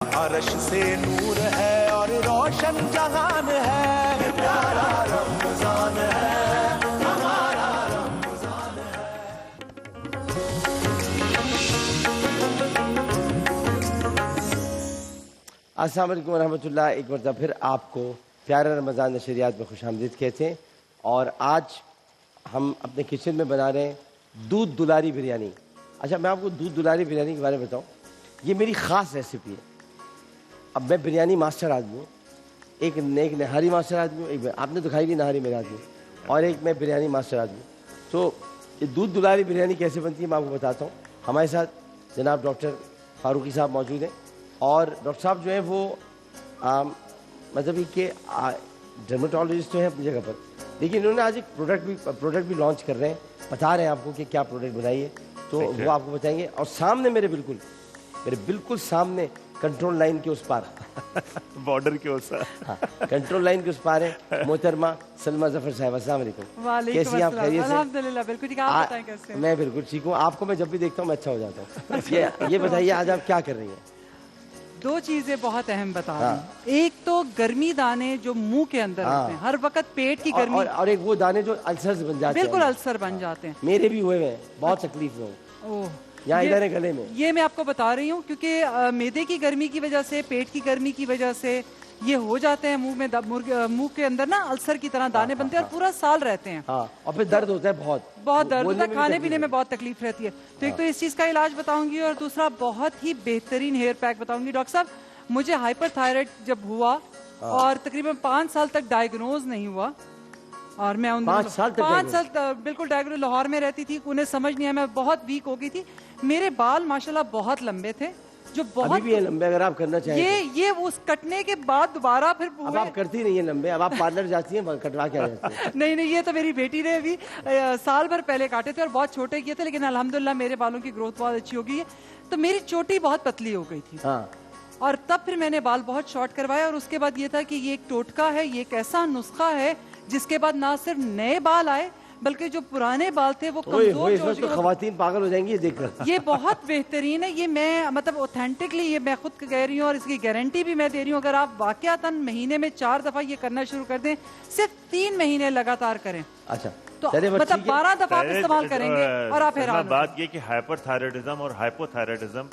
अर्श से नूर है और रोशन जहान है, प्यारा रमजान है, हमारा रमजान है। अस्सलाम वालेकुम रहमतुल्लाह। एक बार फिर आपको प्यारा रमज़ान नशरियात में खुशामदीद कहते हैं। और आज हम अपने किचन में बना रहे हैं दूध दुलारी बिरयानी। अच्छा, मैं आपको दूध दुलारी बिरयानी के बारे में बताऊं, ये मेरी ख़ास रेसिपी है। अब मैं बिरयानी मास्टर आदमी हूँ, एक नहारी मास्टर आदमी हूँ, एक आपने तो खाई नहीं नहारी मेरा आदमी, और एक मैं बिरयानी मास्टर आदमी हूँ। तो ये दूध दुलारी बिरयानी कैसे बनती है मैं आपको बताता हूँ। हमारे साथ जनाब डॉक्टर फारूकी साहब मौजूद हैं, और डॉक्टर साहब जो है वो मतलब कि डर्मेटोलॉजिस्ट तो हैं अपनी जगह पर, लेकिन इन्होंने आज एक प्रोडक्ट भी लॉन्च कर रहे हैं। बता रहे हैं आपको कि क्या प्रोडक्ट बनाइए, तो वो आपको बताएंगे। और सामने मेरे बिल्कुल सामने कंट्रोल लाइन के उस पार बॉर्डर के उस पार, हाँ, कंट्रोल लाइन के उस पार है मोहतरमा सलमा जफर साहब। अस्सलाम वालेकुम। कैसी आप? खैरियत से? अल्हम्दुलिल्लाह, बिल्कुल ठीक। आप बताएं कैसे? मैं बिल्कुल ठीक हूँ। आपको मैं जब भी देखता हूँ मैं अच्छा हो जाता हूँ। ये बताइए आज आप क्या कर रही हैं? दो चीजें बहुत अहम बता रही हूँ। एक तो गर्मी दाने जो मुंह के अंदर होते हैं, हर वक्त पेट की गर्मी, और एक वो दाने जो अल्सर बन जाते हैं। बिल्कुल अल्सर बन जाते हैं। मेरे भी हुए हैं, बहुत तकलीफ में हूँ यहाँ इधर है गले में। ये मैं आपको बता रही हूँ क्योंकि मैदे की गर्मी की वजह से, पेट की गर्मी की वजह से ये हो जाते हैं। मुंह के अंदर ना अल्सर की तरह दाने बनते हैं और पूरा साल रहते हैं। हाँ, और फिर दर्द होता है, बहुत दर्द होता है, खाने पीने में बहुत तकलीफ रहती है। तो एक तो इस चीज का इलाज बताऊंगी, और दूसरा बहुत ही बेहतरीन हेयर पैक बताऊंगी। डॉक्टर साहब, मुझे हाइपरथायराइड जब हुआ और तकरीबन 5 साल तक डायग्नोज नहीं हुआ, और मैं उन 5 साल बिल्कुल डायग्नोज, लाहौर में रहती थी, उन्हें समझ नहीं आया, मैं बहुत वीक हो गई थी। मेरे बाल माशाल्लाह बहुत लंबे थे, जो बहुत अभी भी है लंबे अगर आप करना चाहें। ये उस कटने के बाद दोबारा फिर अब आप करती नहीं है लंबे, अब आप पार्लर जाती हैं कटवा के आ जाती हैं। नहीं, ये तो मेरी बेटी ने अभी साल भर पहले काटे थे और बहुत छोटे किए थे, लेकिन अल्हम्दुलिल्लाह मेरे बालों की ग्रोथ बहुत अच्छी हो गई है। तो मेरी चोटी बहुत पतली हो गई थी। हाँ। और तब फिर मैंने बाल बहुत शॉर्ट करवाए, और उसके बाद ये था कि ये एक टोटका है, ये एक ऐसा नुस्खा है जिसके बाद ना सिर्फ नए बाल आए बल्कि जो पुराने बाल थे वो कमजोर तो खवातीन पागल हो जाएंगी ये देखकर। ये बहुत बेहतरीन है। ये मैं मतलब ऑथेंटिकली ये मैं खुद कह रही हूँ, और इसकी गारंटी भी मैं दे रही हूँ। अगर आप वाकयातन महीने में 4 दफा ये करना शुरू कर दें, सिर्फ 3 महीने लगातार करें, अच्छा तो मतलब 12 दफा आप इस्तेमाल करेंगे और आप हैरान। बात ये कि हाइपरथायराइडिज्म और हाइपोथायराइडिज्म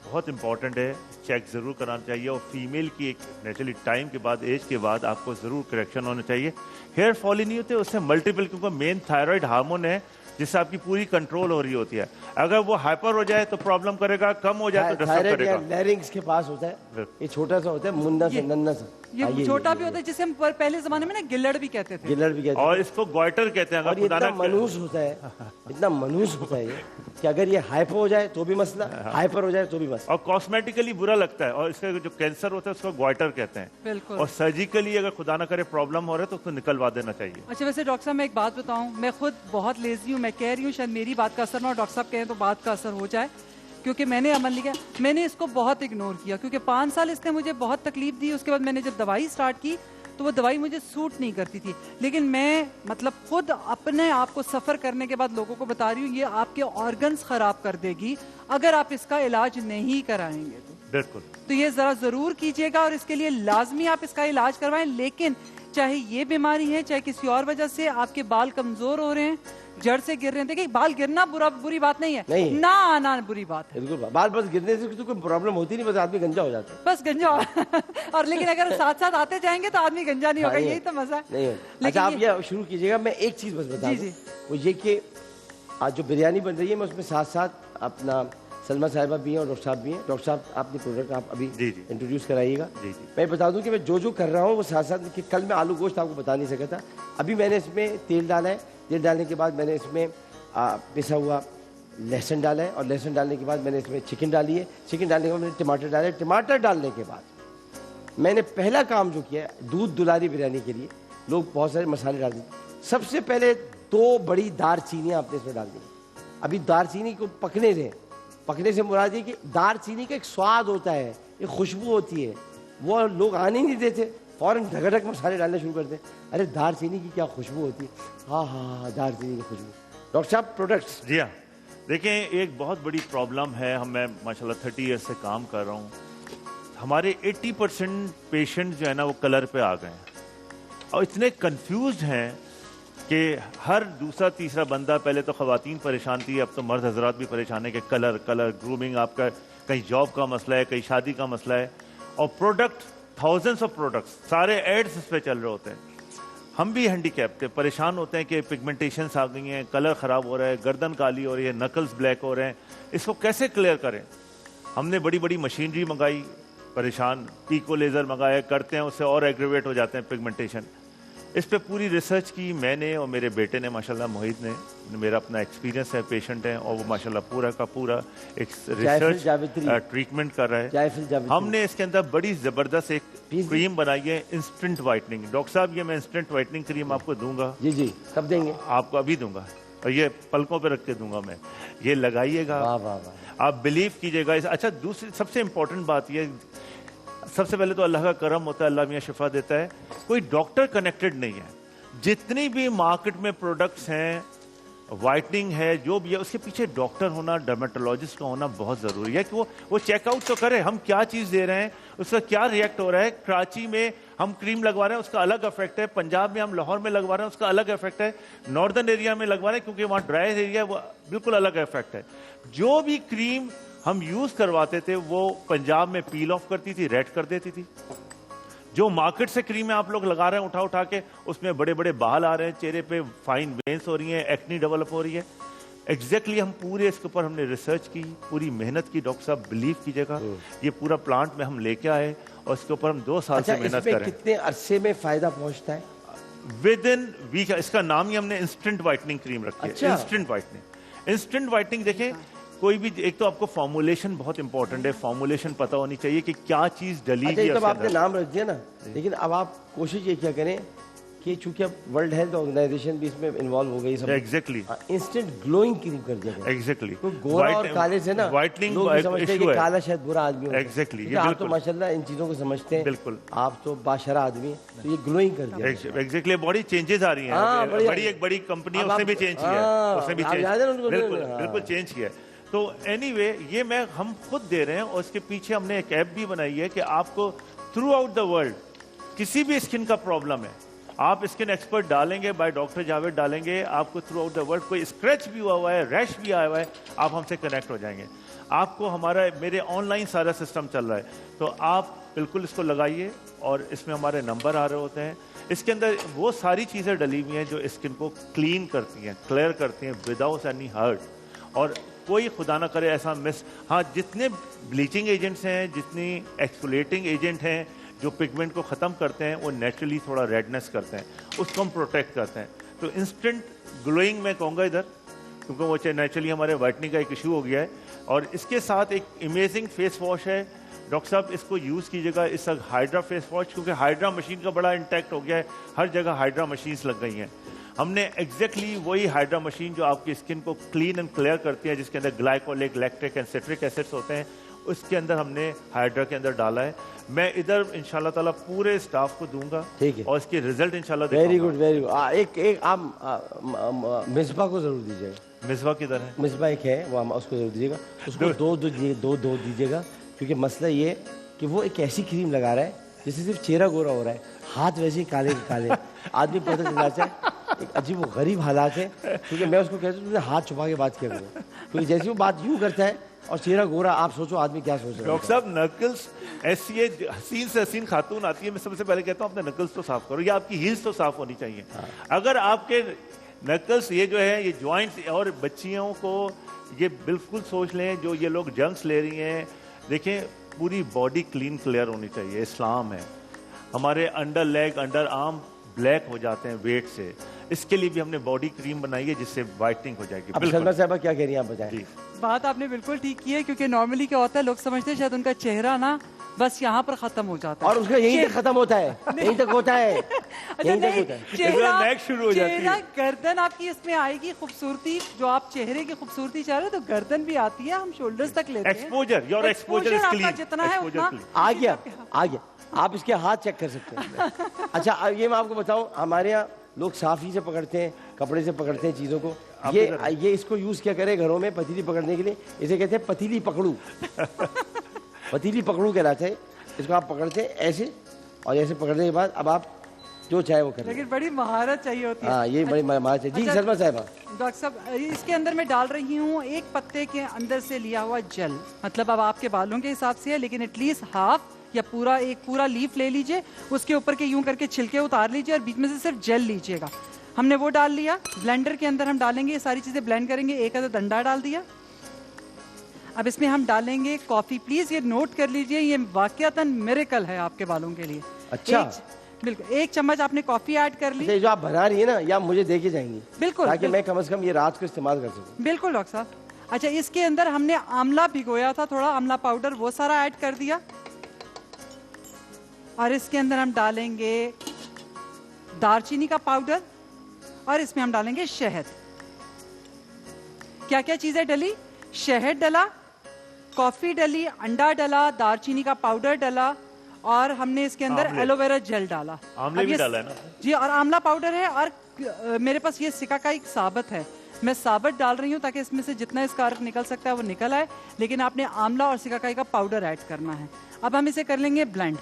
बहुत इंपॉर्टेंट है, चेक जरूर कराना चाहिए। और फीमेल की एक नेचुरली टाइम के बाद, एज के बाद आपको जरूर करेक्शन होना चाहिए। हेयर फॉल ही नहीं होते उससे मल्टीपल, क्योंकि मेन थायराइड हार्मोन है जिससे आपकी पूरी कंट्रोल हो रही होती है। अगर वो हाइपर हो जाए तो प्रॉब्लम करेगा, कम हो जाए तो डिस्टर्ब करेगा। लैरिंक्स के पास होता है, ये छोटा सा होता है, मुन्ना सा नन्ना सा, ये छोटा भी होता है, जिसे हम पहले जमाने में ना गिल्लड़ भी कहते थे, और इसको गोइटर कहते हैं। और इतना मनूस होता है, इतना मनूस होता है ये कि अगर ये हाइपर हो जाए तो भी मसला, हाइपर हो जाए तो भी मसला। और कॉस्मेटिकली बुरा लगता है, और इसका जो कैंसर होता है उसको गोइटर कहते हैं। बिल्कुल। और सर्जिकली अगर खुदा ना करे प्रॉब्लम हो रहा है तो उसको निकलवा देना चाहिए। अच्छा, वैसे डॉक्टर साहब मैं एक बात बताऊं, मैं खुद बहुत लेजी हूँ। मैं कह रही हूँ शायद मेरी बात का असर ना हो, डॉक्टर साहब कहें तो बात का असर हो जाए, क्योंकि मैंने अमल लिया, मैंने इसको बहुत इग्नोर किया, क्योंकि 5 साल इसने मुझे बहुत तकलीफ दी। उसके बाद मैंने जब दवाई स्टार्ट की तो वो दवाई मुझे सूट नहीं करती थी, लेकिन मैं मतलब खुद अपने आप को सफर करने के बाद लोगों को बता रही हूँ, ये आपके ऑर्गन्स खराब कर देगी अगर आप इसका इलाज नहीं कराएंगे तो। बिल्कुल। तो ये जरा जरूर कीजिएगा, और इसके लिए लाजमी आप इसका इलाज करवाएं। लेकिन चाहे ये बीमारी है, चाहे किसी और वजह से आपके बाल कमजोर हो रहे हैं, जड़ से गिर रहे हैं, देखिए बाल गिरना बुरी बात नहीं है, नहीं। ना बुरी बात है। बिल्कुल, बाल बस गिरने से तो कोई प्रॉब्लम होती नहीं, बस आदमी गंजा हो जाता है, बस गंजा और लेकिन अगर साथ साथ आते जाएंगे तो आदमी गंजा नहीं होगा, यही तो मजा नहीं है। अच्छा, आप ये शुरू कीजिएगा, मैं एक चीज बस बता दूं, वो ये कि आज जो बिरयानी बन रही है, मैं उसमें साथ साथ अपना सलमा साहिबा भी हैं और डॉक्टर साहब भी हैं। डॉक्टर साहब अपनी प्रोडक्ट आप अभी इंट्रोड्यूस कराइएगा। मैं बता दूं कि मैं जो कर रहा हूँ वो साथ साथ कि कल मैं आलू गोश्त आपको बता नहीं सका था, अभी मैंने इसमें तेल डाला है, तेल डालने के बाद मैंने इसमें पिसा हुआ लहसुन डाला है, और लहसुन डालने के बाद मैंने इसमें चिकन डाली है, चिकन डालने के बाद मैंने टमाटर डाले, टमाटर डालने के बाद मैंने पहला काम जो किया है, दूध दुलारी बिरयानी के लिए लोग बहुत सारे मसाले डाल दिए। सबसे पहले 2 बड़ी दारचीनियाँ आपने इसमें डाल दी। अभी दारचीनी को पकने दें, पकने से मुराद ये कि दारचीनी का एक स्वाद होता है, एक खुशबू होती है, वो लोग आने नहीं देते, फौरन ढगढ़क मसाले डालने शुरू कर दें। अरे दारचीनी की क्या खुशबू होती है, हाँ, दारचीनी की खुशबू। डॉक्टर साहब प्रोडक्ट्स। जी हाँ, देखें एक बहुत बड़ी प्रॉब्लम है, मैं माशाल्लाह 30 ईयर्स से काम कर रहा हूँ। हमारे 80% पेशेंट जो है ना वो कलर पे आ गए हैं और इतने कंफ्यूज्ड हैं कि हर दूसरा तीसरा बंदा, पहले तो ख़वातीन परेशान थी, अब तो मर्द हजरात भी परेशान है कि कलर ग्रूमिंग, आपका कहीं जॉब का मसला है, कहीं शादी का मसला है, और प्रोडक्ट, थाउजेंड्स ऑफ प्रोडक्ट्स, सारे एड्स इस पे चल रहे होते हैं। हम भी हैंडीकैप थे, परेशान होते हैं कि पिगमेंटेशंस आ गई हैं, कलर ख़राब हो रहा है, गर्दन काली हो रही है, नकल्स ब्लैक हो रहे हैं, इसको कैसे क्लियर करें? हमने बड़ी बड़ी मशीनरी मंगाई, परेशान, पीको लेज़र मंगाए, करते हैं उससे और एग्रीवेट हो जाते हैं पिगमेंटेशन। इस पे पूरी रिसर्च की मैंने और मेरे बेटे ने, माशाल्लाह मोहित ने, मेरा अपना एक्सपीरियंस है, पेशेंट है, और वो माशाल्लाह पूरा का पूरा एक रिसर्च ट्रीटमेंट कर रहा है। हमने इसके अंदर बड़ी ज़बरदस्त एक क्रीम बनाई है, इंस्टेंट वाइटनिंग। डॉक्टर साहब, ये मैं इंस्टेंट वाइटनिंग क्रीम आपको दूंगा। जी जी, कब देंगे? आपको अभी दूंगा, और ये पलकों पे रख के दूंगा मैं, ये लगाइएगा, आप बिलीव कीजिएगा। अच्छा, दूसरी सबसे इंपॉर्टेंट बात ये, सबसे पहले तो अल्लाह का करम होता है, अल्लाह मियां शिफा देता है, कोई डॉक्टर कनेक्टेड नहीं है। जितनी भी मार्केट में प्रोडक्ट्स हैं, वाइटनिंग है, जो भी है, उसके पीछे डॉक्टर होना, डर्मेटोलॉजिस्ट का होना बहुत ज़रूरी है कि वो चेकआउट तो करे, हम क्या चीज़ दे रहे हैं, उसका क्या रिएक्ट हो रहा है। कराची में हम क्रीम लगवा रहे हैं, उसका अलग इफेक्ट है, पंजाब में हम लाहौर में लगवा रहे हैं, उसका अलग इफेक्ट है, नॉर्दर्न एरिया में लगवा रहे हैं क्योंकि वहाँ ड्राई एरिया है, वो बिल्कुल अलग इफेक्ट है। जो भी क्रीम हम यूज करवाते थे वो पंजाब में पील ऑफ करती थी, रेड कर देती थी। जो मार्केट से क्रीमें आप लोग लगा रहे हैं उठा के, उसमें बड़े बड़े बाल आ रहे हैं, चेहरे पे फाइन वेन्स हो रही हैं, एक्नी डेवलप हो रही है। एग्जैक्टली हम पूरे इसके ऊपर हमने रिसर्च की, पूरी मेहनत की। डॉक्टर साहब बिलीव कीजिएगा, ये पूरा प्लांट में हम लेके आए और इसके ऊपर हम 2 साल से मेहनत कर रहे हैं। कितने अरसे में फायदा पहुंचता है? Within week. इसका नाम ही हमने इंस्टेंट वाइटनिंग क्रीम रखी है। Instant whitening, instant whitening. देखें, कोई भी, एक तो आपको फॉर्मुलेशन बहुत इंपॉर्टेंट है, फॉर्मुलेशन पता होनी चाहिए कि क्या चीज डली हुई है। तो आपने नाम रख दिया ना, लेकिन अब आप कोशिश ये क्या करें कि चूंकि अब वर्ल्ड हेल्थ ऑर्गेनाइजेशन भी इसमें इन्वॉल्व हो गई सब, एग्जैक्टली इंस्टेंट ग्लोइंग क्रीम कर दिया। एग्जैक्टली, तो गोरा और काले से ना वाइटनिंग लोग समझते हैं कि काला शायद बुरा आदमी होता है। एग्जैक्टली, आप तो माशाल्लाह इन चीजों को समझते हैं, बिल्कुल, आप तो बाशरा आदमी हैं, तो ये ग्लोइंग कर दिया। एग्जैक्टली, बॉडी चेंजेस आ रही हैं, एक बड़ी कंपनी है, उसने भी चेंज किया, उसने भी बिल्कुल चेंज किया। तो एनीवे, ये हम खुद दे रहे हैं, और इसके पीछे हमने एक ऐप भी बनाई है कि आपको थ्रू आउट द वर्ल्ड किसी भी स्किन का प्रॉब्लम है, आप स्किन एक्सपर्ट डालेंगे, बाय डॉक्टर जावेद डालेंगे, आपको थ्रू आउट द वर्ल्ड कोई स्क्रैच भी हुआ है, रैश भी आया हुआ है, आप हमसे कनेक्ट हो जाएंगे। आपको मेरे ऑनलाइन सारा सिस्टम चल रहा है, तो आप बिल्कुल इसको लगाइए, और इसमें हमारे नंबर आ रहे होते हैं। इसके अंदर वो सारी चीज़ें डली हुई हैं जो स्किन को क्लीन करती हैं, क्लियर करती हैं, विदाउट एनी हर्ट। और कोई खुदा ना करे ऐसा हाँ, जितने ब्लीचिंग एजेंट्स हैं, जितनी एक्सफोलिएटिंग एजेंट हैं जो पिगमेंट को ख़त्म करते हैं, वो नेचुरली थोड़ा रेडनेस करते हैं, उसको हम प्रोटेक्ट करते हैं। तो इंस्टेंट ग्लोइंग मैं कहूँगा इधर, क्योंकि वो नेचुरली हमारे वाइटनिंग का एक इशू हो गया है। और इसके साथ एक इमेजिंग फेस वॉश है, डॉक्टर साहब इसको यूज़ कीजिएगा। इस हाइड्रा फेस वॉश, क्योंकि हाइड्रा मशीन का बड़ा इंटैक्ट हो गया है, हर जगह हाइड्रा मशीन्स लग गई हैं। हमने एग्जैक्टली वही हाइड्रा मशीन जो आपकी स्किन को क्लीन एंड क्लियर करती है, जिसके अंदर glycolic, lactic and citric acids होते हैं, उसके अंदर हमने हाइड्रा के अंदर डाला है। मैं इधर इंशाल्लाह ताला पूरे स्टाफ को दूंगा, ठीक है, और इसके रिजल्ट इंशाल्लाह दिखाऊंगा। Very good, very good. एक आप मिसबा को जरूर दीजिएगा। मिसबा किधर है? मिसबा एक है, वो उसको जरूर दीजिएगा, उसको दो दीजिएगा, क्योंकि मसला ये कि वो एक ऐसी क्रीम लगा रहा है जिससे सिर्फ चेहरा गोरा हो रहा है, हाथ वैसे ही काले काले। आदमी पता चल जाता है, एक अजीब गरीब हालात है, क्योंकि मैं उसको कहता हूँ तुमने हाथ छुपा के बात किया करो, क्योंकि जैसे वो बात यूँ करता है और चेहरा गोरा, आप सोचो आदमी क्या सोच रहा है। डॉक्टर साहब, नकल्स ऐसी हसीन से हसीन खातून आती है, मैं सबसे पहले कहता हूँ अपने नकल्स तो साफ करो, या आपकी हील्स तो साफ होनी चाहिए। अगर आपके नकल्स ये जो है, ये जॉइंट्स, और बच्चियों को ये बिल्कुल सोच लें जो ये लोग जंक्स ले रही हैं, देखें पूरी बॉडी क्लीन क्लियर होनी चाहिए, इस्लाम है। हमारे under leg, under arm black हो जाते हैं वेट से, इसके लिए भी हमने बॉडी क्रीम बनाई है जिससे वाइटनिंग हो जाएगी। अब सलमा साहबा क्या कह रही हैं, आप बताएं। बात आपने बिल्कुल ठीक की है, क्योंकि नॉर्मली क्या होता है, लोग समझते हैं शायद उनका चेहरा ना बस यहाँ पर खत्म हो जाता है, और उसका यहीं तक खत्म होता है, यहीं तक होता है। अच्छा नहीं, चेहरा गर्दन आपकी इसमें आएगी खूबसूरती, जो आप चेहरे की खूबसूरती चाह रहे हो, तो गर्दन भी आती है, हम शोल्डर्स तक लेते हैं। Exposure, your exposure is clean, जितना है उतना आ गया। आप इसके हाथ चेक कर सकते हैं। अच्छा, अब ये मैं आपको बताऊं, हमारे यहाँ लोग साफी से पकड़ते हैं, कपड़े से पकड़ते हैं चीज़ों को। ये इसको यूज़ क्या करें घरों में पतीली पकड़ने के लिए, इसे कहते हैं पतीली पकड़ू। पतीली पकड़ू कहलाता है। इसको आप पकड़ते हैं ऐसे, और ऐसे पकड़ने के बाद अब आप जो चाहे वो करें। लेकिन बड़ी महारत चाहिए होती है। हाँ, ये बड़ी महारत है जी। अच्छा, सलमा साहिबा, डॉक्टर साहब इसके अंदर मैं डाल रही हूँ एक पत्ते के अंदर से लिया हुआ जेल, मतलब अब आपके बालों के हिसाब से है, लेकिन एटलीस्ट हाफ या पूरा एक पूरा लीफ ले लीजिए, उसके ऊपर के यूं करके छिलके उतार लीजिए और बीच में से सिर्फ जेल लीजिएगा। हमने वो डाल लिया। ब्लेंडर के अंदर हम डालेंगे, ये सारी चीजें ब्लेंड करेंगे। एक आधा डंडा डाल दिया। अब इसमें हम डालेंगे कॉफी। प्लीज ये नोट कर लीजिए, ये वाकयातन मिरेकल है आपके बालों के लिए। अच्छा। बिल्कुल, 1 चम्मच आपने कॉफी ऐड कर ली। जो आप बना रही है ना, या मुझे दे के जाएंगी? बिल्कुल, ताकि मैं कम से कम ये रात को इस्तेमाल कर सकूं। बिल्कुल डॉक्टर साहब। अच्छा, इसके अंदर हमने आंवला भिगोया था, थोड़ा आंवला पाउडर, वो सारा ऐड कर दिया। और इसके अंदर हम डालेंगे दालचीनी का पाउडर, और इसमें हम डालेंगे शहद। क्या क्या चीजें डली? शहद डला, कॉफी डली, अंडा डला, दालचीनी का पाउडर डला, और हमने इसके अंदर एलोवेरा जेल डाला। आंवले भी डाला है ना जी, और आंवला पाउडर है, और मेरे पास ये सिकाकाई साबत है, मैं साबत डाल रही हूँ ताकि इसमें से जितना इसका अर्क निकल सकता है वो निकल आए, लेकिन आपने आंवला और सिकाकाई का पाउडर ऐड करना है। अब हम इसे कर लेंगे ब्लेंड।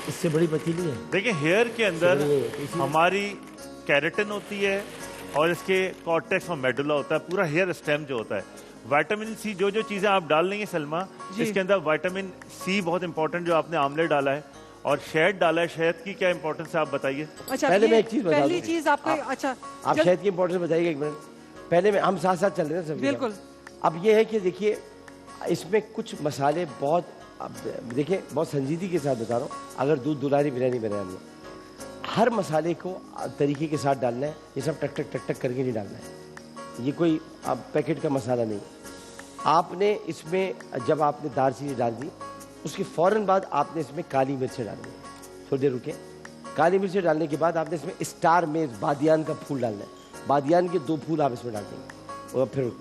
इससे बड़ी पतीली है। देखिए, हेयर के अंदर हमारी कैरेटिन होती है और इसके कॉर्टेक्स और मेडुला होता है, पूरा हेयर स्टेम जो होता है। विटामिन सी, जो जो चीजें आप डाल लेंगे सलमा, इसके अंदर विटामिन सी बहुत इंपॉर्टेंट, जो आपने आंवले डाला है और शहद डाला है। शहद की क्या इंपॉर्टेंस है आप बताइए। अच्छा, पहले मैं एक चीज बता पहली दूं। चीज आपको अच्छा, आप शहद की इंपॉर्टेंस बताइए एक मिनट। पहले में हम साथ साथ चल रहे हैं सब। बिल्कुल। अब ये है कि देखिए, इसमें कुछ मसाले बहुत, अब देखिए बहुत संजीदगी के साथ बता रहा हूँ। अगर दूध दुलारी बिरयानी बनानी है, हर मसाले को तरीके के साथ डालना है। ये सब टक टक टक टक करके नहीं डालना है। ये कोई अब पैकेट का मसाला नहीं। आपने इसमें जब आपने दालचीनी डाल दी, उसके फ़ौरन बाद आपने इसमें काली मिर्चें डालनी है। थोड़ी देर रुके। काली मिर्चें डालने के बाद आपने इसमें स्टार में बादियान का फूल डालना है। बादियान के 2 फूल आप इसमें डाल देंगे। और फिर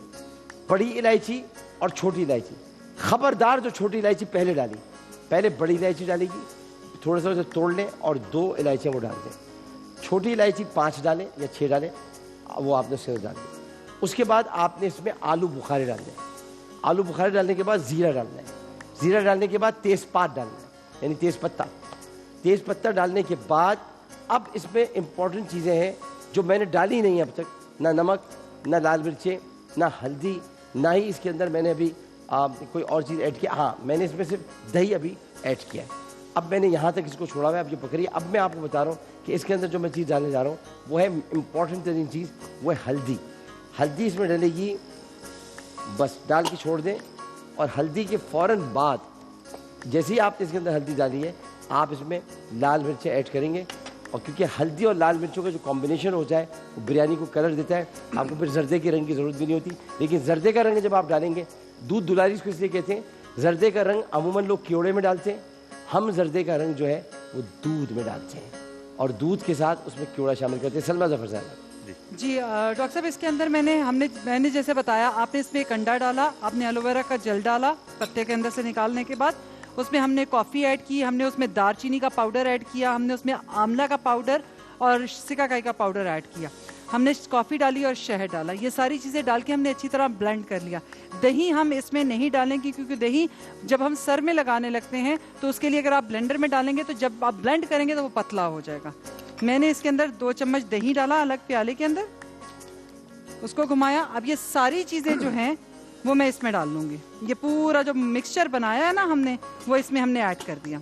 बड़ी इलायची और छोटी इलायची। खबरदार जो छोटी इलायची पहले डाली, पहले बड़ी इलायची डालेगी, थोड़ा सा उसे तोड़ लें और 2 इलायचियाँ वो डाल दें। छोटी इलायची 5 डालें या 6 डालें, वो आपने उसके डाल दें। उसके बाद आपने इसमें आलू बुखारे डाल दें। आलू बुखारे डालने के बाद ज़ीरा डालना है। ज़ीरा डालने के बाद तेज़पात डालना है, यानी तेज़पत्ता। तेज़पत्ता डालने के बाद अब इसमें इम्पॉर्टेंट चीज़ें हैं जो मैंने डाली नहीं अब तक, ना नमक, ना लाल मिर्चें, ना हल्दी, ना ही इसके अंदर मैंने अभी कोई और चीज़ ऐड किया। हाँ, मैंने इसमें सिर्फ दही अभी ऐड किया है। अब मैंने यहाँ तक इसको छोड़ा हुआ है। अब ये पकड़िए। अब मैं आपको बता रहा हूँ कि इसके अंदर जो मैं चीज़ डालने जा रहा हूँ वो है इम्पॉर्टेंट तरीन चीज़, वो है हल्दी। हल्दी इसमें डलेगी, बस डाल के छोड़ दें। और हल्दी के फ़ौरन बाद जैसे ही आपने इसके अंदर हल्दी डाली है, आप इसमें लाल मिर्चें ऐड करेंगे। और क्योंकि हल्दी और लाल मिर्चों का जो कॉम्बिनेशन हो जाए वो बिरयानी को कलर देता है। आपको फिर जर्दे के रंग की ज़रूरत भी नहीं होती। लेकिन जर्दे का रंग जब आप डालेंगे, दूध दुलारी इसको इसलिए कहते हैं। जर्दे का रंग अमूमन लोग कीड़े में डालते हैं, हम जर्दे का रंग जो है वो दूध में डालते हैं, और दूध के साथ उसमें कीड़ा शामिल करते हैं। सलमा ज़फ़र साहब जी। डॉक्टर साहब, इसके अंदर मैंने जैसे बताया, आपने इसमें एक अंडा डाला, आपने एलोवेरा का जेल डाला पत्ते के अंदर से निकालने के बाद, उसमें हमने कॉफ़ी ऐड की, हमने उसमें दालचीनी का पाउडर ऐड किया, हमने उसमें आंवला का पाउडर और सिकाकाई का पाउडर ऐड किया, हमने कॉफ़ी डाली और शहद डाला। ये सारी चीज़ें डाल के हमने अच्छी तरह ब्लेंड कर लिया। दही हम इसमें नहीं डालेंगे क्योंकि दही जब हम सर में लगाने लगते हैं तो उसके लिए अगर आप ब्लेंडर में डालेंगे तो जब आप ब्लेंड करेंगे तो वो पतला हो जाएगा। मैंने इसके अंदर 2 चम्मच दही डाला अलग प्याले के अंदर, उसको घुमाया। अब ये सारी चीज़ें जो हैं वो मैं इसमें डाल लूँगी। ये पूरा जो मिक्सचर बनाया है ना हमने, वो इसमें हमने ऐड कर दिया।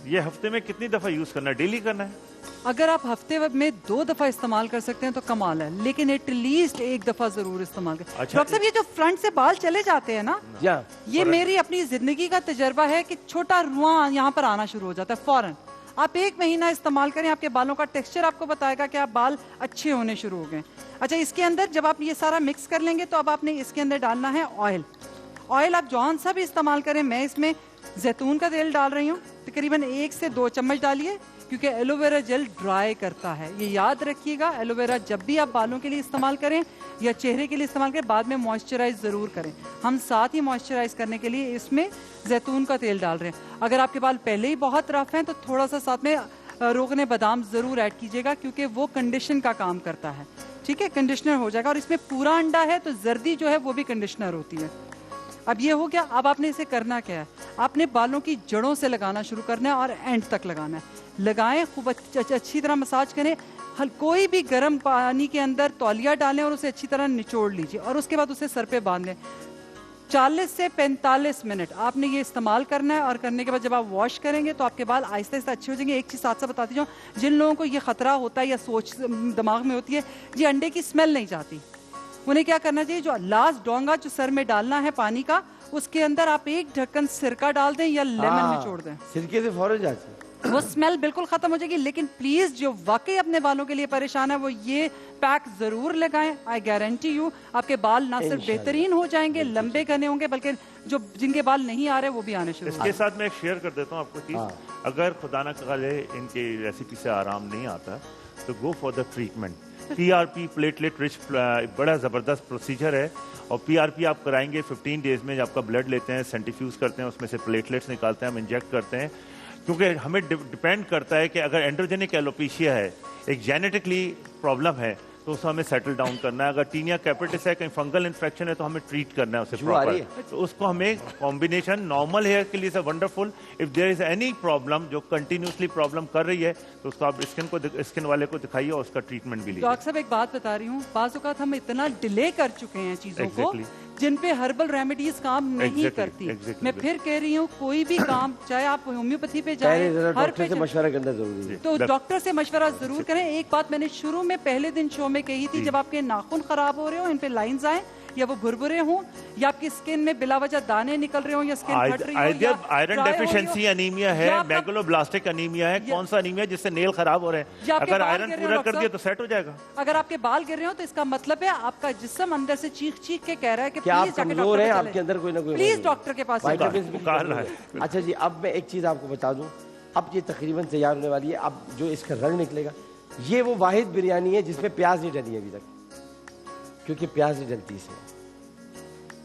ये हफ्ते में कितनी दफ़ा यूज़ करना है? डेली करना है? अगर आप हफ्ते में 2 दफा इस्तेमाल कर सकते हैं तो कमाल है, लेकिन एटलीस्ट 1 दफा जरूर इस्तेमाल करें। अच्छा, डॉक्टर साहब, ये जो फ्रंट से बाल चले जाते हैं ना, ये मेरी अपनी जिंदगी का तजर्बा है कि छोटा रुआं यहाँ पर आना शुरू हो जाता है फौरन। आप 1 महीना इस्तेमाल करें, आपके बालों का टेक्सचर आपको बताएगा कि आप बाल अच्छे होने शुरू हो गए। अच्छा, इसके अंदर जब आप ये सारा मिक्स कर लेंगे तो अब आपने इसके अंदर डालना है ऑयल। ऑयल आप जौन सा भी इस्तेमाल करें, मैं इसमें जैतून का तेल डाल रही हूँ, तकरीबन 1 से 2 चम्मच डालिए, क्योंकि एलोवेरा जेल ड्राई करता है। ये याद रखिएगा, एलोवेरा जब भी आप बालों के लिए इस्तेमाल करें या चेहरे के लिए इस्तेमाल करें, बाद में मॉइस्चराइज ज़रूर करें। हम साथ ही मॉइस्चराइज करने के लिए इसमें जैतून का तेल डाल रहे हैं। अगर आपके बाल पहले ही बहुत रफ हैं तो थोड़ा सा साथ में रोगने बादाम ज़रूर ऐड कीजिएगा, क्योंकि वो कंडीशन का काम करता है। ठीक है, कंडीशनर हो जाएगा। और इसमें पूरा अंडा है तो जर्दी जो है वो भी कंडीशनर होती है। अब ये हो गया। अब आपने इसे करना क्या है, आपने बालों की जड़ों से लगाना शुरू करना है और एंड तक लगाना है। लगाएं, खूब अच्छी तरह मसाज करें। कोई भी गर्म पानी के अंदर तौलिया डालें और उसे अच्छी तरह निचोड़ लीजिए और उसके बाद उसे सर पे बांध लें। 40 से 45 मिनट आपने ये इस्तेमाल करना है और करने के बाद जब आप वॉश करेंगे तो आपके बाल आहिस्ता आहिस्ता अच्छे हो जाएंगे। एक चीज़ साथ साथ बताती जाऊँ, जिन लोगों को ये खतरा होता है या सोच दिमाग में होती है जी अंडे की स्मेल नहीं जाती, उन्हें क्या करना चाहिए, जो लास्ट डोंगा जो सर में डालना है पानी का, उसके अंदर आप एक ढक्कन सिरका डाल दें या लेमन निचोड़ दें, सिरके से फौरन जाती है, वो स्मेल बिल्कुल खत्म हो जाएगी। लेकिन प्लीज जो वाकई अपने बालों के लिए परेशान है वो ये पैक जरूर लगाएं। आई गारंटी यू आपके बाल ना सिर्फ बेहतरीन हो जाएंगे, लंबे घने होंगे, बल्कि जो जिनके बाल नहीं आ रहे वो भी आने शुरू हो इसके साथ मैं एक शेयर कर देता हूँ आपको चीज। अगर खुदा ना करे इनकी रेसिपी से आराम नहीं आता तो go for the treatment. PRP platelet rich बड़ा ज़बरदस्त प्रोसीजर है और पीआरपी आप कराएंगे 15 डेज में। जब आपका ब्लड लेते हैं, सेंट्रीफ्यूज करते हैं, उसमें से प्लेटलेट्स निकालते हैं, हम इंजेक्ट करते हैं, क्योंकि हमें डिपेंड करता है कि अगर एंड्रोजेनिक एलोपेशिया है, एक जेनेटिकली प्रॉब्लम है, तो उसको हमें सेटल डाउन करना है। अगर टीनिया कैपिटिस है, कहीं फंगल इन्फेक्शन है, तो हमें ट्रीट करना है उसे प्रॉपर। तो उसको हमें कॉम्बिनेशन नॉर्मल हेयर के लिए is wonderful. If there is any problem जो कंटिन्यूसली प्रॉब्लम कर रही है तो उसको आप स्किन वाले को दिखाइए और उसका ट्रीटमेंट भी लीजिए। डॉक्टर साहब एक बात बता रही हूँ, बाज़ औक़ात हम इतना डिले कर चुके हैं चीजों को जिन पे हर्बल रेमेडीज काम नहीं करती। मैं फिर कह रही हूँ कोई भी काम, चाहे आप होम्योपैथी पे जाएं, हर पे मशवरा करना जरूरी है, तो डॉक्टर से मशवरा जरूर करें। एक बात मैंने शुरू में पहले दिन शो में कही थी, जब आपके नाखून खराब हो रहे हो, इन पे लाइंस आए या वो भुरभुरे हों या आपकी स्किन में बिला वजह दाने निकल रहे हो या स्किन फट रही हो या आयरन डेफिशिएंसी एनीमिया है, मेगलोब्लास्टिक एनीमिया है, कौन सा एनीमिया जिससे नेल खराब हो रहे हैं, अगर आयरन पूरा कर दिया तो सेट हो जाएगा। अगर आपके बाल गिर रहे हो तो इसका मतलब है आपका जिस्म अंदर से चीख चीख के कह रहा है कि क्या आप कमजोर हैं, आपके अंदर कोई ना कोई, प्लीज डॉक्टर के पास जाइए। अच्छा जी, अब मैं एक चीज आपको बता दूं, अब ये तकरीबन तैयार होने वाली है। अब जो इसका रंग निकलेगा, ये वो वाहिद बिरयानी है जिसमें प्याज नहीं डली अभी तक, क्योंकि प्याज नहीं डलती इसमें।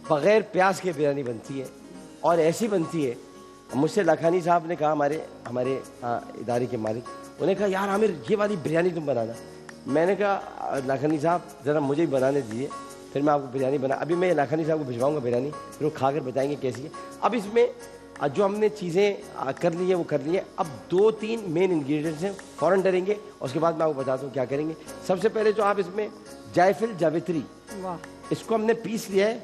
बगैर प्याज के बिरयानी बनती है और ऐसी बनती है। मुझसे लाखानी साहब ने कहा, हमारे इदारे के मालिक, उन्होंने कहा यार आमिर ये वाली बिरयानी तुम बनाना। मैंने कहा लाखानी साहब ज़रा मुझे भी बनाने दीजिए, फिर मैं आपको बिरयानी बना। अभी मैं लाखानी साहब को भिजवाऊंगा बिरयानी, फिर वो खा कर बताएंगे कैसी है। अब इसमें जो हमने चीज़ें कर ली है वो कर ली है। अब 2-3 मेन इंग्रेडिएंट्स हैं, फ़ौरन डलेंगे और उसके बाद मैं आपको बताता हूँ क्या करेंगे। सबसे पहले तो आप इसमें जायफल जावित्री, इसको हमने पीस लिया है।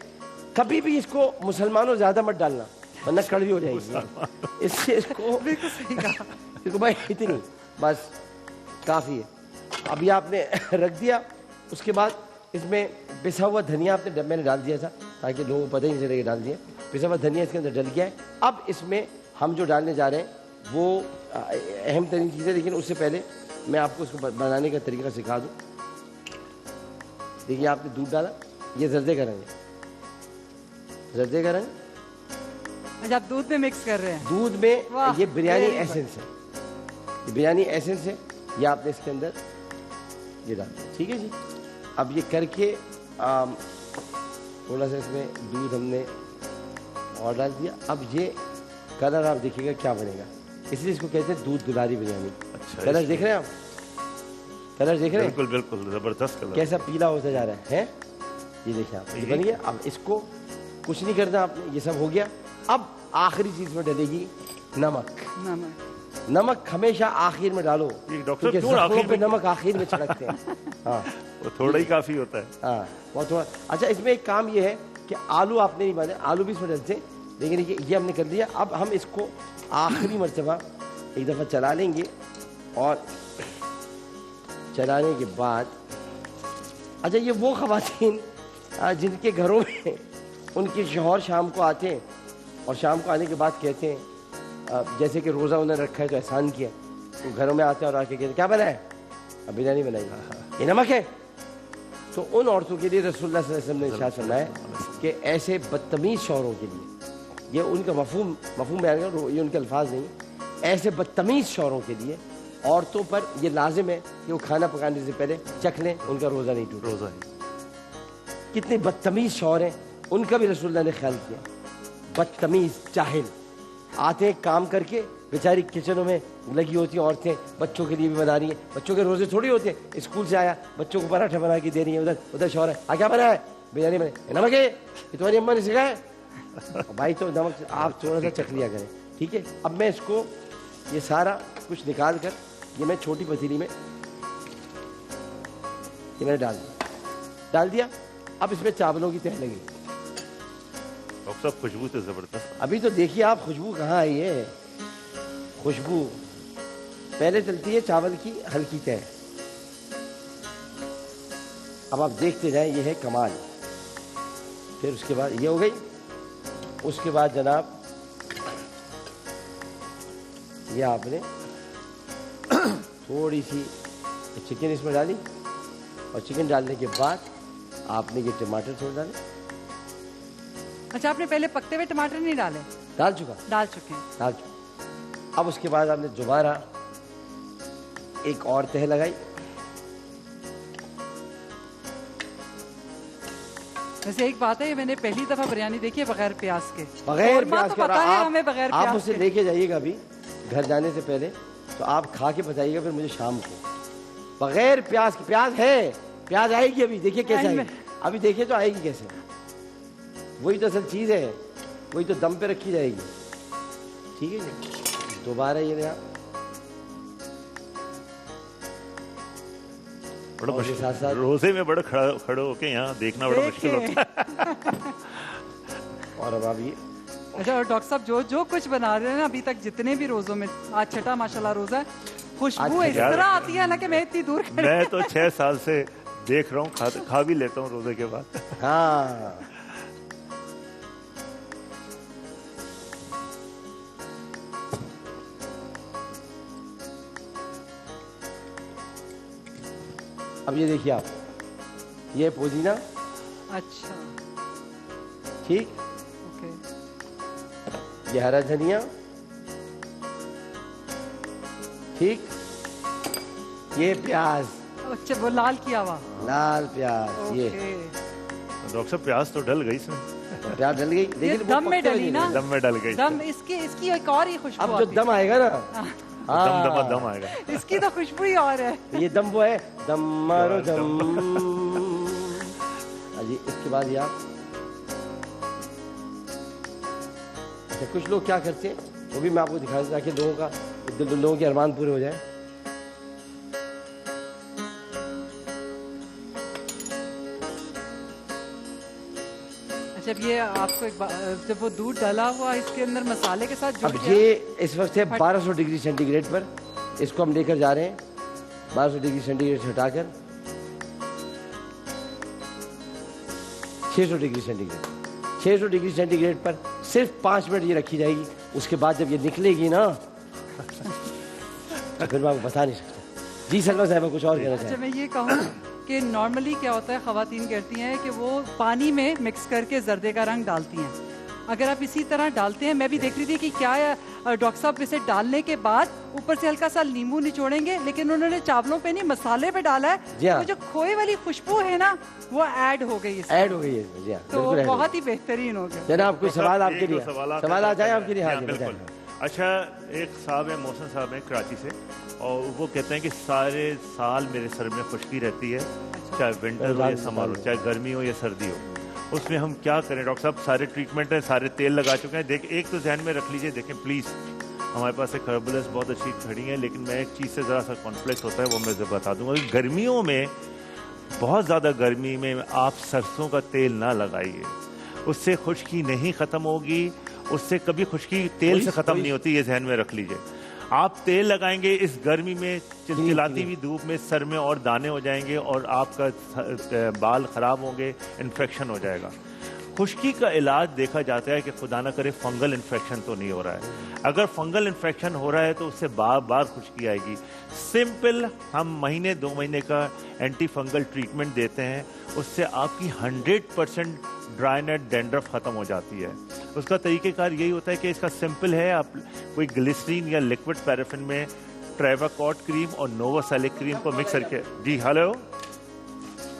कभी भी इसको मुसलमानों ज़्यादा मत डालना वरना कड़वी हो जाएगी। इससे इसको भाई इतनी बस काफ़ी है। अभी आपने रख दिया, उसके बाद इसमें पिसा हुआ धनिया आपने मैंने डाल दिया था ताकि लोगों को पता ही नहीं चलेगा डाल दिया। पिसा हुआ धनिया इसके अंदर डल गया है। अब इसमें हम जो डालने जा रहे हैं वो अहम तरीन चीज़ है, लेकिन उससे पहले मैं आपको इसको बनाने का तरीका सिखा दूँ। देखिए आपने दूध डाला, ये जर्दे का रंग है, जर्दे का रंग। अच्छा, आप दूध में मिक्स कर रहे हैं? दूध में ये बिरयानी एसेंस है, ये बिरयानी एसेंस है, ये आपने इसके अंदर ये डाल दिया। ठीक है जी। अब ये करके थोड़ा सा इसमें दूध हमने और डाल दिया। अब ये कलर आप देखिएगा क्या बनेगा, इसलिए इसको कहते हैं दूध दुलारी बिरयानी। अच्छा, कलर देख रहे हैं आप, कलर देख रहे हैं? बिल्कुल बिल्कुल जबरदस्त कलर, कैसा पीला होता जा रहा है? ये देखिए आप, ये बन गया। अब इसको कुछ नहीं करना आपने, ये सब हो गया। अब आखिरी चीज में डलेगी नमक। नमक हमेशा आखिर में डालो, क्योंकि जख्मों पे नमक आखिर में छिड़कते हैं। हाँ, वो थोड़ा ही काफी होता है। हाँ, वो थोड़ा। अच्छा, इसमें एक काम ये है कि आलू आपने नहीं डाले, आलू भी इसमें डलते हैं, लेकिन ये हमने कर दिया। अब हम इसको आखिरी मर्तबा एक दफ़ा चला लेंगे और चलाने के बाद, अच्छा ये वो ख़वातीन जिनके घरों में उनके शौहर शाम को आते हैं और शाम को आने के बाद कहते हैं, जैसे कि रोज़ा उन्होंने रखा है तो एहसान किया, तो घरों में आते हैं और आके कहते हैं क्या बना है? अब बिरयानी बनाई, ये नमक है। तो उन औरतों के लिए रसूलुल्लाह सल्लल्लाहु अलैहि वसल्लम ने इरशाद फरमाया कि ऐसे बदतमीज़ शौहरों के लिए, ये उनका मफहूम बयान कर, ये उनके अल्फाज नहीं, ऐसे बदतमीज़ शौहरों के लिए औरतों पर ये लाजिम है कि वो खाना पकाने से पहले चख लें, उनका रोज़ा नहीं टूटे। रोज़ा नहीं। कितने बदतमीज़ शौहर हैं, उनका भी रसूलुल्लाह ने ख्याल किया। बदतमीज़ जाहिल आते हैं काम करके, बेचारी किचनों में लगी होती हैं औरतें, बच्चों के लिए भी बना रही हैं। बच्चों के रोज़े थोड़ी होते हैं, स्कूल से आया बच्चों को पराठा बना के दे रही है, उधर शौहर है क्या बना है? बिरयानी बने, नमक है, ये तुम्हारी अम्मा ने सिखाया है, भाई तो नमक आप थोड़ा सा चख लिया करें, ठीक है। अब मैं इसको ये सारा कुछ निकाल कर ये मैं छोटी पतीली में ये मैंने डाल दिया। अब इसमें चावलों की तह लगी। डॉक्टर साहब खुशबू तो जबरदस्त। अभी तो देखिए आप, खुशबू कहाँ आई है। खुशबू पहले चलती है चावल की हल्की तह। अब आप देखते जाएं, ये है कमाल। फिर उसके बाद ये हो गई। उसके बाद जनाब ये आपने थोड़ी सी चिकन इसमें डाली और चिकन डालने के बाद आपने ये टमाटर थोड़े डाले। अच्छा, आपने पहले पकते हुए टमाटर नहीं डाले? डाल चुका, डाल चुके हैं। डाल चुका। अब उसके बाद आपने दोबारा एक और तह लगाई। वैसे एक बात है, ये मैंने पहली दफा बिरयानी देखी है बगैर प्याज के। बगैर और प्याज तो के। पता है हमें बगैर आप प्याज मुझसे के। लेके जाइएगा अभी घर जाने से पहले, तो आप खा के बताइएगा फिर मुझे शाम को। बगैर प्याज की। प्याज है, प्याज आएगी अभी, देखिए कैसे एंड आएगी। अभी देखिए तो आएगी कैसे। वही तो असल चीज है, वही तो दम पे रखी जाएगी, ठीक है जी। दोबारा ये नया बड़ा और ये मुश्किल, साथ-साथ रोजे में बड़ा खड़े होके यहाँ देखना बड़ा मुश्किल होता है। और अब आप ये अच्छा, और डॉक्टर साहब जो कुछ बना रहे हैं ना अभी तक जितने भी रोजों में, आज छठा माशाल्लाह रोजा है, खुशबू आज इस तरह आती है ना कि मैं इतनी दूर खड़ी। मैं तो 6 साल से देख रहा हूँ, खा भी लेता हूँ रोजे के बाद। हाँ अब ये देखिए आप, ये पुदीना, अच्छा, ठीक, ओके। ये हरा धनिया, ठीक, ये प्याज, अच्छा वो लाल किया हुआ। लाल प्याज, ये ओके। डॉक्टर साहब प्याज तो डल गई इसमें। प्याज डल गई, ये लेकिन वो दम में पकते हुए डली नहीं ना? डली। दम में डल गई। दम इसकी एक और ही खुशबू अब जो आती दम आएगा ना, दम आएगा। है। इसकी तो खुशबू ही और है। ये दम वो है, दम मारो दम। जी इसके बाद ये आप, अच्छा कुछ लोग क्या करते हैं वो भी मैं आपको दिखा दूं ताकि लोगों के अरमान पूरे हो जाए। जब ये आपको जब वो दूध डाला हुआ इसके अंदर मसाले के साथ जुड़ अब गया। ये इस वक्त है 1200 डिग्री सेंटीग्रेड पर, इसको हम लेकर जा रहे हैं 1200 डिग्री सेंटीग्रेड से हटाकर 600 डिग्री सेंटीग्रेड। 600 डिग्री सेंटीग्रेड पर सिर्फ 5 मिनट ये रखी जाएगी। उसके बाद जब ये निकलेगी ना तो फिर मैं आपको बता नहीं सकता। जी सलमा साहब कुछ और कहना अच्छा, चाहें? मैं ये कहूँ कि नॉर्मली क्या होता है, ख़वातीन कहती हैं कि वो पानी में मिक्स करके जर्दे का रंग डालती हैं। अगर आप इसी तरह डालते हैं, मैं भी देख रही थी कि क्या है डॉक्टर साहब इसे डालने के बाद ऊपर से हल्का सा नींबू निचोड़ेंगे, लेकिन उन्होंने चावलों पे नहीं मसाले पे डाला जी है। हाँ। तो जो खोए वाली खुशबू है ना वो ऐड हो गई इसमें। ऐड हो गई है, जी हाँ, तो बिल्कुल ऐड हो बहुत ही बेहतरीन हो गया। गई। जनाब कोई सवाल आपके लिए? सवाल आ जाए आपके लिए? हाँ जी बिल्कुल। बताएं। अच्छा, एक साहब है, मोहसिन साहब हैं कराची से, और वो कहते हैं कि सारे साल मेरे सर में खुश्की रहती है, चाहे विंटर हो या समर हो, चाहे गर्मी हो या सर्दी हो। उसमें हम क्या करें डॉक्टर साहब? सारे ट्रीटमेंट है, सारे तेल लगा चुके हैं। देख, एक तो ध्यान में रख लीजिए, देखें प्लीज़, हमारे पास एक हर्बल्स बहुत अच्छी खड़ी है, लेकिन मैं एक चीज़ से ज़रा सा कॉन्फ्लिक्ट होता है, वो मैं बता दूंगा कि गर्मियों में, बहुत ज़्यादा गर्मी में आप सरसों का तेल ना लगाइए। उससे खुश्की नहीं ख़त्म होगी, उससे कभी खुश्की तेल से ख़त्म नहीं होती, ये ध्यान में रख लीजिए। आप तेल लगाएंगे इस गर्मी में, चिलचिलाती हुई धूप में सर में और दाने हो जाएंगे और आपका बाल ख़राब होंगे, इन्फेक्शन हो जाएगा। खुश्की का इलाज देखा जाता है कि खुदा ना करे फंगल इन्फेक्शन तो नहीं हो रहा है। अगर फंगल इन्फेक्शन हो रहा है तो उससे बार बार खुश्की आएगी। सिंपल हम महीने 2 महीने का एंटी फंगल ट्रीटमेंट देते हैं, उससे आपकी 100% ड्राईनेस डैंड्रफ ख़त्म हो जाती है। उसका तरीक़ेकार यही होता है कि इसका सिंपल है, आप कोई ग्लिसरीन या लिक्विड पैराफिन में ट्रेवाकॉट क्रीम और नोवासेलिक क्रीम को मिक्स करके। जी हेलो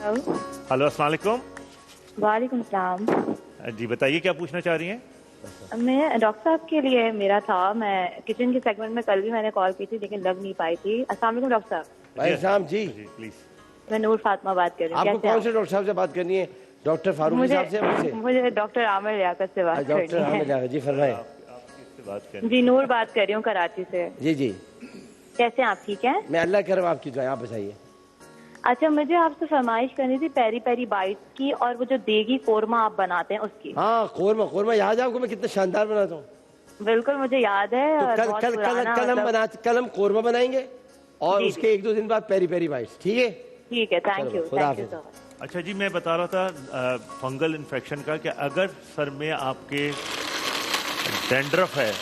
हेलो, अस्सलाम वालेकुम। वालेकुम सलाम। जी बताइए, क्या पूछना चाह रही हैं? मैं डॉक्टर साहब के लिए मेरा था, मैं किचन के सेगमेंट में कल भी मैंने कॉल की थी लेकिन लग नहीं पाई थी। अस्सलाम वालेकुम डॉक्टर साहब। भाई साहब जी, जी प्लीज़। मैं नूर फातिमा बात कर रही हूँ। आपको कैसे कौन आप? से डॉक्टर साहब से बात करनी है? डॉक्टर फारूकी साहब से मुझसे? मुझे डॉक्टर आमिर लियाकत से बात डॉक्टर करनी आमिर है। लियाकत जी, फरमाएं। किससे बात करें? जी नूर बात कर रही हूँ कराची से। जी जी, कैसे हैं आप, ठीक हैं? मैं अल्लाह करम आपकी दुआ, आप बताइए। अच्छा, मुझे आपसे फरमाइश करनी थी पेरी पेरी बाइट्स की और वो जो देगी कोरमा आप बनाते हैं उसकी। हाँ, कोरमा, कोरमा याद है आपको मैं कितना शानदार बनाता हूँ? बिल्कुल मुझे याद है। तो और कल बहुत कल कल पुराना, कल हम मतलब- कल हम कोरमा बनाएंगे और जी, उसके 1-2 दिन बाद पेरी पेरी बाइट्स, ठीक है? ठीक है, थैंक यू, चलो, खुदा thank you Hafiz. So much. अच्छा जी, मैं बता रहा था फंगल इन्फेक्शन का कि अगर सर में आपके डेंड्रफ है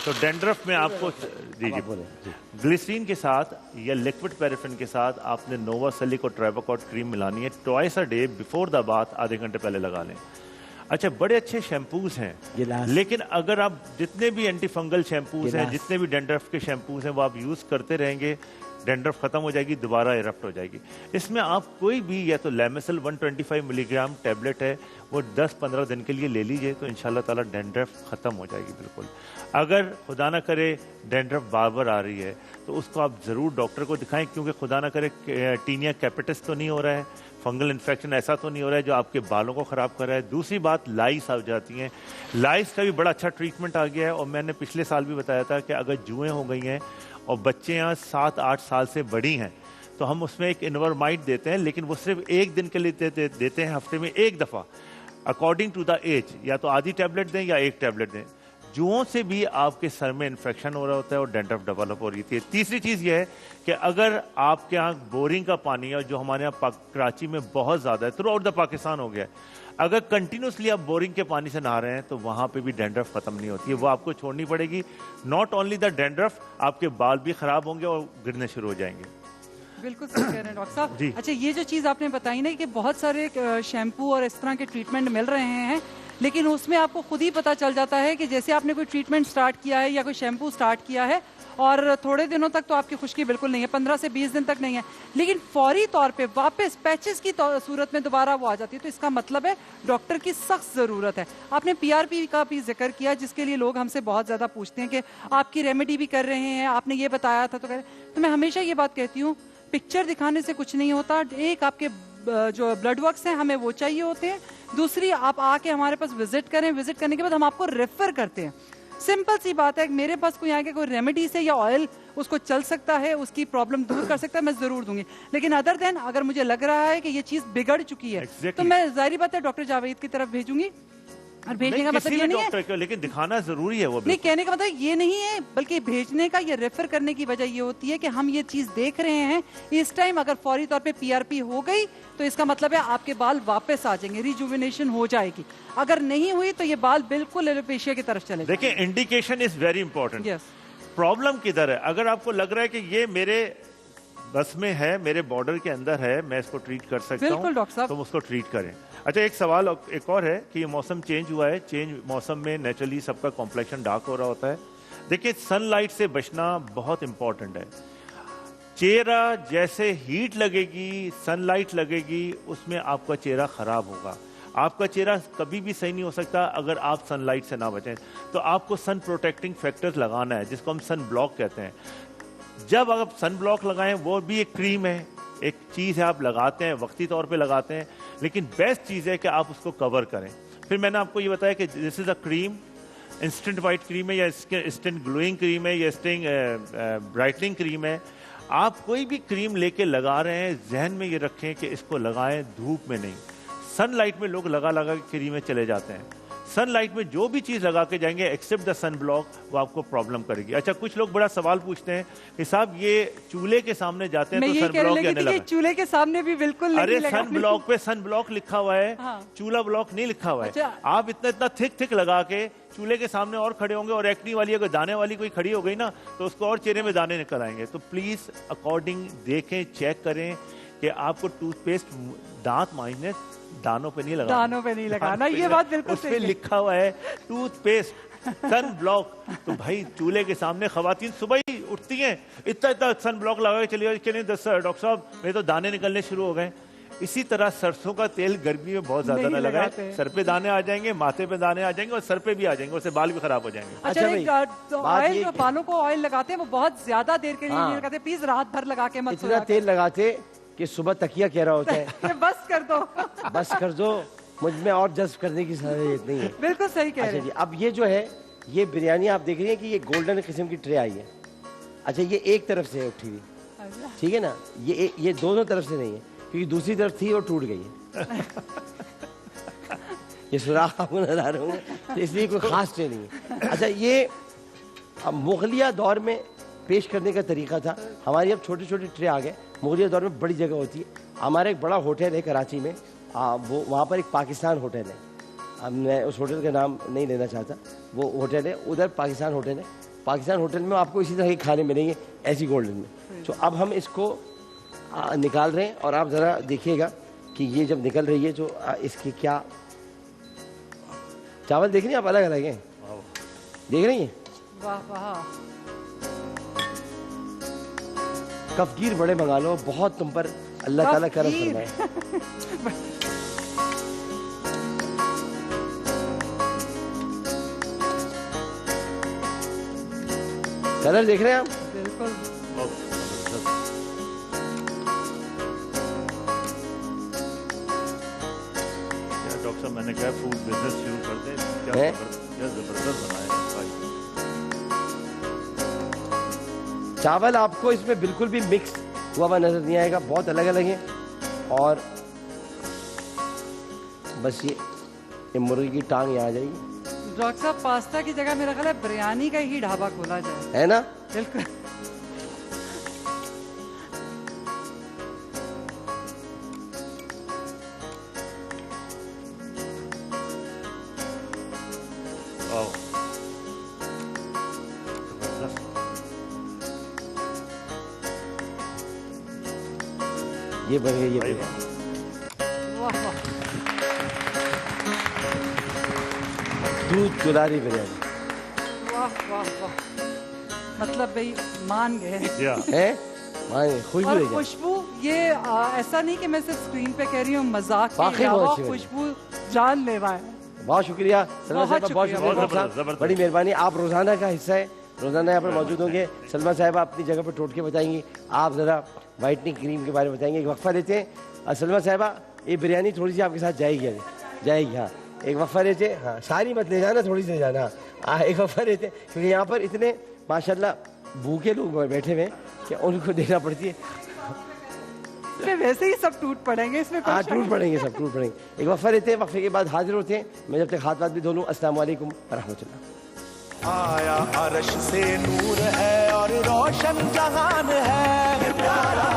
तो डेंड्रफ में आपको जी जी बोले जी। ग्लिसरीन के साथ या लिक्विड पैराफिन के साथ आपने नोवासेलिक और ट्राइबोकॉट क्रीम मिलानी है twice a day before the bath, आधे घंटे पहले लगा लें। अच्छा, बड़े अच्छे शैम्पूज हैं, गिलास। लेकिन अगर आप जितने भी एंटी फंगल शैम्पूज हैं, गिलास। जितने भी डेंड्रफ के शैम्पूज हैं, वो आप यूज़ करते रहेंगे, डेंड्रफ खत्म हो जाएगी, दोबारा इरप्ट हो जाएगी। इसमें आप कोई भी, या तो लैमिसल 125 मिलीग्राम टैबलेट है, वो 10-15 दिन के लिए ले लीजिए, तो इंशाल्लाह ताला डेंड्रफ खत्म हो जाएगी बिल्कुल। अगर खुदा ना करे डेंड्रफ बार बार आ रही है तो उसको आप ज़रूर डॉक्टर को दिखाएं, क्योंकि खुदा ना करे टीनिया कैपिटस तो नहीं हो रहा है, फंगल इन्फेक्शन ऐसा तो नहीं हो रहा है जो आपके बालों को ख़राब कर रहा है। दूसरी बात, लाइस आ जाती हैं। लाइस का भी बड़ा अच्छा ट्रीटमेंट आ गया है, और मैंने पिछले साल भी बताया था कि अगर जुएँ हो गई हैं और बच्चे यहाँ 7-8 साल से बड़ी हैं तो हम उसमें एक इन्वरमाइड देते हैं, लेकिन वो सिर्फ एक दिन के लिए देते हैं, हफ्ते में एक दफ़ा, अकॉर्डिंग टू द एज। या तो आधी टैबलेट दें या एक टैबलेट दें। जुओं से भी आपके सर में इन्फेक्शन हो रहा होता है और डेंड्रफ डेवलप हो रही थी। तीसरी चीज़ यह है कि अगर आपके यहाँ बोरिंग का पानी है, जो हमारे यहाँ कराची में बहुत ज़्यादा है, थ्रू आउट द पाकिस्तान हो गया है, अगर कंटिन्यूसली आप बोरिंग के पानी से नहा रहे हैं तो वहाँ पे भी डेंड्रफ खत्म नहीं होती है, वो आपको छोड़नी पड़ेगी। नॉट ओनली द डेंड्रफ, आपके बाल भी खराब होंगे और गिरने शुरू हो जाएंगे। बिल्कुल सही कह रहे हैं डॉक्टर साहब। जी। अच्छा, ये जो चीज़ आपने बताई ना कि बहुत सारे शैम्पू और इस तरह के ट्रीटमेंट मिल रहे हैं, लेकिन उसमें आपको खुद ही पता चल जाता है कि जैसे आपने कोई ट्रीटमेंट स्टार्ट किया है या कोई शैम्पू स्टार्ट किया है और थोड़े दिनों तक तो आपकी खुश्की बिल्कुल नहीं है, 15 से 20 दिन तक नहीं है, लेकिन फौरी तौर पे वापस पैचेस की सूरत में दोबारा वो आ जाती है, तो इसका मतलब है डॉक्टर की सख्त ज़रूरत है। आपने PRP का भी जिक्र किया, जिसके लिए लोग हमसे बहुत ज़्यादा पूछते हैं कि आपकी रेमेडी भी कर रहे हैं, आपने ये बताया था तो मैं हमेशा ये बात कहती हूँ, पिक्चर दिखाने से कुछ नहीं होता। एक आपके जो ब्लड वर्क्स हैं हमें वो चाहिए होते हैं, दूसरी आप आके हमारे पास विजिट करें, विजिट करने के बाद हम आपको रेफर करते हैं। सिंपल सी बात है, मेरे पास कोई आके कोई रेमेडी से या ऑयल उसको चल सकता है, उसकी प्रॉब्लम दूर कर सकता है, मैं जरूर दूंगी। लेकिन अदर देन अगर मुझे लग रहा है कि ये चीज बिगड़ चुकी है तो मैं जाहिर बात है डॉक्टर जावेद की तरफ भेजूंगी। और भेजने का मतलब ये नहीं है, लेकिन दिखाना जरूरी है वो नहीं, कहने का मतलब ये नहीं है, बल्कि भेजने का या रेफर करने की वजह ये होती है कि हम ये चीज देख रहे हैं इस टाइम, अगर फौरी तौर पे PRP हो गई तो इसका मतलब है आपके बाल वापस आ जाएंगे, रिजुविनेशन हो जाएगी। अगर नहीं हुई तो ये बाल बिल्कुल एलोपेशिया की तरफ चले। देखिए, indication is very important. Yes, problem किधर है? अगर आपको लग रहा है कि ये मेरे बस में है, मेरे बॉर्डर के अंदर है, मैं इसको ट्रीट कर सकता हूँ, बिल्कुल डॉक्टर साहब, तो उसको ट्रीट करें। अच्छा, एक सवाल एक और है कि ये मौसम चेंज हुआ है, चेंज मौसम में नेचुरली सबका कॉम्प्लेक्शन डार्क हो रहा होता है। देखिए, सनलाइट से बचना बहुत इंपॉर्टेंट है। चेहरा जैसे हीट लगेगी, सनलाइट लगेगी, उसमें आपका चेहरा खराब होगा। आपका चेहरा कभी भी सही नहीं हो सकता अगर आप सनलाइट से ना बचें। तो आपको सन प्रोटेक्टिंग फैक्टर्स लगाना है, जिसको हम सन ब्लॉक कहते हैं। जब आप सन ब्लॉक लगाएं, वो भी एक क्रीम है, एक चीज़ है, आप लगाते हैं, वक्ती तौर पे लगाते हैं, लेकिन बेस्ट चीज़ है कि आप उसको कवर करें। फिर मैंने आपको ये बताया कि this is a cream, instant white cream है या इंस्टेंट ग्लोइंग क्रीम है या इंस्टेंट ब्राइटनिंग क्रीम है। आप कोई भी क्रीम लेके लगा रहे हैं, जहन में ये रखें कि इसको लगाएं धूप में नहीं। सनलाइट में लोग लगा लगा के क्रीमें चले जाते हैं। सनलाइट में जो भी चीज़ लगा के जाएंगे एक्सेप्ट द सन ब्लॉक, वो आपको प्रॉब्लम करेगी। अच्छा, कुछ लोग बड़ा सवाल पूछते हैं कि साहब ये चूल्हे के सामने जाते हैं तो सन ब्लॉक आने लगा। चूल्हे के सामने भी बिल्कुल नहीं। अरे सन ब्लॉक पे सन ब्लॉक लिखा हुआ है, हाँ। चूल्हा ब्लॉक नहीं लिखा हुआ है। अच्छा। आप इतना इतना थिक लगा के चूल्हे के सामने और खड़े होंगे, और एक्नी वाली अगर दाने वाली कोई खड़ी हो गई ना तो उसको और चेहरे में दाने निकल आएंगे। तो प्लीज अकॉर्डिंग देखें, चेक करें कि आपको टूथपेस्ट दांत मांजने दानों पे नहीं लगाना, दानों पे नहीं लगाना, ये बात बिल्कुल उस पे लिखा हुआ है टूथपेस्ट सन ब्लॉक। तो भाई चूल्हे के सामने खवातीन सुबह ही उठती हैं, इतना इतना सन ब्लॉक लगा के चलिए, नहीं डॉक्टर साहब मेरे तो दाने निकलने शुरू हो गए। इसी तरह सरसों का तेल गर्मी में बहुत ज्यादा ना लगाएं, सर पे दाने आ जाएंगे, माथे पे दाने आ जाएंगे और सर पे भी आ जाएंगे, उससे बाल भी खराब हो जाएंगे। अच्छा, ऑयल जो बालों को ऑयल लगाते हैं वो बहुत ज्यादा देर के लिए हाँ। नहीं लगाते, प्लीज रात भर लगा के मत इतना तेल लगाते कि सुबह तकिया कह रहा होता है बस कर दो बस कर दो। मुझ में और जज्ब करने की जरूरत नहीं है। बिल्कुल सही कह अच्छा रहे जी, हैं। अब ये जो है, ये बिरयानी आप देख रही हैं कि ये गोल्डन किस्म की ट्रे आई है। अच्छा, ये एक तरफ से है उठी हुई, अच्छा। ठीक है ना, ये दोनों तरफ से नहीं है, क्योंकि दूसरी तरफ थी और टूट गई है। ये सुराख आपको नजर आ रहे होंगे, तो इसलिए कोई खास ट्रे नहीं है। अच्छा, ये अब मुगलिया दौर में पेश करने का तरीका था। हमारी अब छोटे छोटे ट्रे आ गए। मुगलिया दौर में बड़ी जगह होती है। हमारा एक बड़ा होटल है कराची में, वो वहाँ पर एक पाकिस्तान होटल है। अब मैं उस होटल का नाम नहीं लेना चाहता, वो होटल है उधर, पाकिस्तान होटल है। पाकिस्तान होटल में आपको इसी तरह के खाने मिलेंगे ऐसी गोल्डन में। तो अब हम इसको निकाल रहे हैं और आप ज़रा देखिएगा कि ये जब निकल रही है, जो इसकी क्या चावल देख रही हैं आप, अलग अलग हैं, देख रही हैं। वाह वाह, कफगीर बड़े मंगा लो, बहुत तुम पर अल्लाह ताला करम कफगीर। फरमाए। कलर देख रहे हैं आप, बिल्कुल। डॉक्टर साहब, मैंने कहा फूड बिजनेस शुरू कर दें। हैं? क्या जबरदस्त बनाए हैं भाई। चावल आपको इसमें बिल्कुल भी मिक्स हुआ हुआ नजर नहीं आएगा, बहुत अलग अलग हैं। और बस ये मुर्गी की टांग यहाँ आ जाएगी, डॉक्टर साहब, पास्ता की जगह मेरा ख्याल है बिरयानी का ही ढाबा खोला जाए। है ना। बिल्कुल। वाह, जबरदस्त। ये बन गई, ये भाई बन वाह। गई। वाह वाह, दूध दुलारी बिरयानी वाह वाह वाह, मतलब भाई मान गए। या है, खुशबू और देखिए। खुशबू, ये ऐसा नहीं कि मैं सिर्फ स्क्रीन पे कह रही हूँ, मजाक के वाकई अलावा बहुत अच्छी बनी। खुशबू जानलेवा है। बहुत शुक्रिया सलमा बहुत साहब, बहुत शुक्रिया, शुक्रिया बहुत डॉक्टर साहब, जबरदस्त। बड़ी मेहरबानी। आप रोजाना का हिस्सा है, रोजाना यहाँ पर मौजूद होंगे। सलमा साहब अपनी जगह पर टोटके बताएंगी, आप जरा वाइटनिंग क्रीम के बारे में बताएंगे। एक वक्फा लेते हैं। सलमा साहबा, ये बिरयानी थोड़ी सी आपके साथ जाएगी, अभी जाएगी। हाँ, एक वक्फा लेते हैं। हाँ, सारी मत ले जाना, थोड़ी सी ले जाना। हाँ, एक वक्फा लेते हैं, क्योंकि यहाँ पर इतने माशाल्लाह भूखे लोग बैठे हुए हैं कि उनको देना पड़ती है। इसमें वैसे ही सब टूट पड़ेंगे, इसमें कोई हाँ, शक टूट पड़ेंगे, सब टूट पड़ेंगे। एक वक्फा लेते हैं, वक्फे के बाद हाजिर होते हैं। मैं जब तक हाथ बात भी धो लूँ। अस्सलाम वालेकुम व रहमतुल्लाह। आया अरश से नूर है और रोशन जहान है, प्यारा